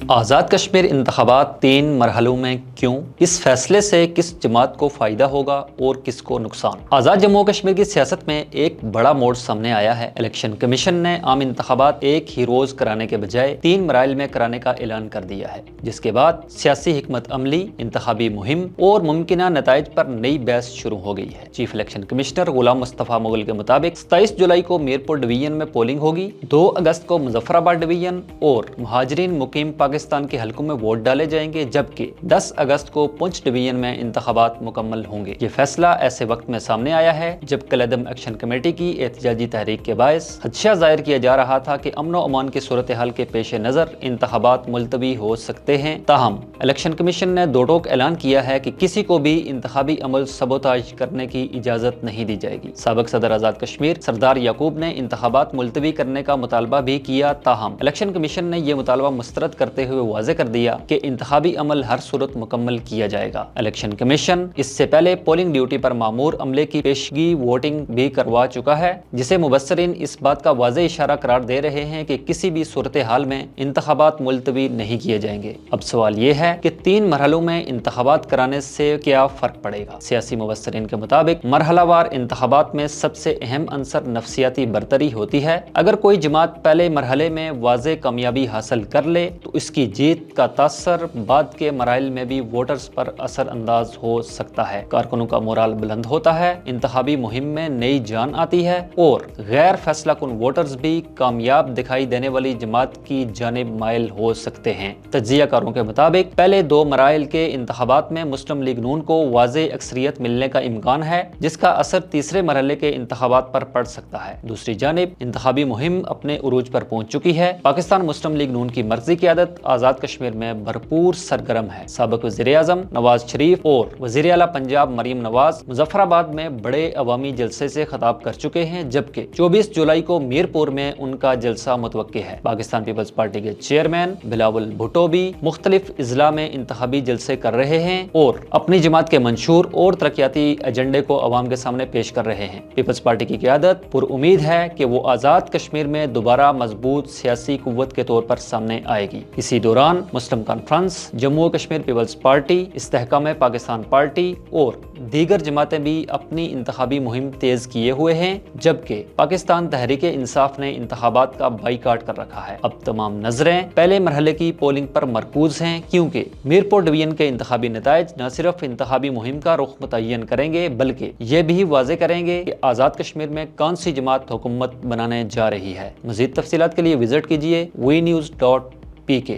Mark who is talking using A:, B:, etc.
A: آزاد کشمیر انتخابات 3 مرحلوں میں کیوں؟ اس فیصلے سے کس جماعت کو فائدہ ہوگا اور کس کو نقصان؟ آزاد جموں کشمیر کی سیاست میں ایک بڑا موڑ سامنے آیا ہے۔ الیکشن کمیشن نے عام انتخابات ایک ہی روز کرانے کے بجائے 3 مراحل میں کرانے کا اعلان کر دیا ہے، جس کے بعد سیاسی حکمت عملی، انتخابی مہم اور ممکنہ نتائج پر نئی بحث شروع ہو گئی ہے۔ Chief election commissioner Ghulam Mustafa Mughal کے مطابق 27 جولائی کو میرپور ڈویژن میں پولنگ ہوگی، 2 اگست کو مظفر آباد ڈویژن اور مہاجرین مقیم پاکستان کے حلقوں میں ووٹ ڈالے جائیں گے، جبکہ 10 اگست کو پونچھ ڈویژن میں انتخابات مکمل ہوں گے۔ یہ فیصلہ ایسے وقت میں سامنے آیا ہے جب کالعدم ایکشن کمیٹی کی احتجاجی تحریک کے باعث خدشہ ظاہر کیا جا رہا تھا کہ امن و امان کی صورتحال کے پیش نظر انتخابات ملتوی ہو سکتے ہیں۔ تاہم الیکشن کمیشن نے دو ٹوک اعلان کیا ہے کہ کسی کو بھی انتخابی عمل سبوتاژ کرنے کی اجازت نہیں دی جائے گی۔ سابق صدر آزاد کشمیر سردار یعقوب نے انتخابات ملتوی کرنے کا مطالبہ بھی کیا، تاہم الیکشن کمیشن نے یہ مطالبہ مسترد کرتے ہوئے واضح کر دیا کہ انتخابی عمل ہر صورت مکمل کیا جائے گا۔ الیکشن کمیشن اس سے پہلے پولنگ ڈیوٹی پر مامور عملے کی پیشگی ووٹنگ بھی کروا چکا ہے، جسے مبصرین اس بات کا واضح اشارہ قرار دے رہے ہیں کہ کسی بھی صورتحال میں انتخابات ملتوی نہیں کیے جائیں گے۔ اب سوال یہ ہے کہ 3 مرحلوں میں انتخابات کرانے سے کیا فرق پڑے گا؟ سیاسی مبصرین کے مطابق مرحلہ وار انتخابات میں سب سے اہم عنصر نفسیاتی برتری ہوتی ہے۔ اگر کوئی جماعت پہلے مرحلے میں واضح کامیابی حاصل کر لے تو اس کی جیت کا تاثر بعد کے مراحل میں بھی ووٹرز پر اثر انداز ہو سکتا ہے۔ کارکنوں کا مورال بلند ہوتا ہے، انتخابی مہم میں نئی جان آتی ہے اور غیر فیصلہ کن ووٹرز بھی کامیاب دکھائی دینے والی جماعت کی جانب مائل ہو سکتے ہیں۔ تجزیہ کاروں کے مطابق پہلے 2 مراحل کے انتخابات میں مسلم لیگ نون کو واضح اکثریت ملنے کا امکان ہے، جس کا اثر تیسرے مرحلے کے انتخابات پر پڑ سکتا ہے۔ دوسری جانب انتخابی مہم اپنے عروج پر پہنچ چکی ہے۔ پاکستان مسلم لیگ نون کی مرکزی قیادت آزاد کشمیر میں بھرپور سرگرم ہے۔ سابق وزیر اعظم نواز شریف اور وزیر اعلیٰ پنجاب مریم نواز مظفر آباد میں بڑے عوامی جلسے سے خطاب کر چکے ہیں، جبکہ 24 جولائی کو میرپور میں ان کا جلسہ متوقع ہے۔ پاکستان پیپلز پارٹی کے چیئرمین بلاول بھٹو بھی مختلف اضلاع میں انتخابی جلسے کر رہے ہیں اور اپنی جماعت کے منشور اور ترقیاتی ایجنڈے کو عوام کے سامنے پیش کر رہے ہیں۔ پیپلز پارٹی کی قیادت پر امید ہے کہ وہ آزاد کشمیر میں دوبارہ مضبوط سیاسی قوت کے طور پر سامنے آئے گی۔ اسی دوران Muslim conference, Jammu Kashmir peoples party, استحکام پاکستان پارٹی اور دیگر جماعتیں بھی اپنی انتخابی مہم تیز کیے ہوئے ہیں، جبکہ پاکستان تحریک انصاف نے انتخابات کا بائیکاٹ کر رکھا ہے۔ اب تمام نظریں پہلے مرحلے کی پولنگ پر مرکوز ہیں، کیونکہ میرپور ڈویژن کے انتخابی نتائج نہ صرف انتخابی مہم کا رخ متعین کریں گے بلکہ یہ بھی واضح کریں گے کہ آزاد کشمیر میں کون سی جماعت حکومت بنانے جا رہی ہے۔ مزید تفصیلات کے لیے وزٹ کیجیے وی نیوز.pk۔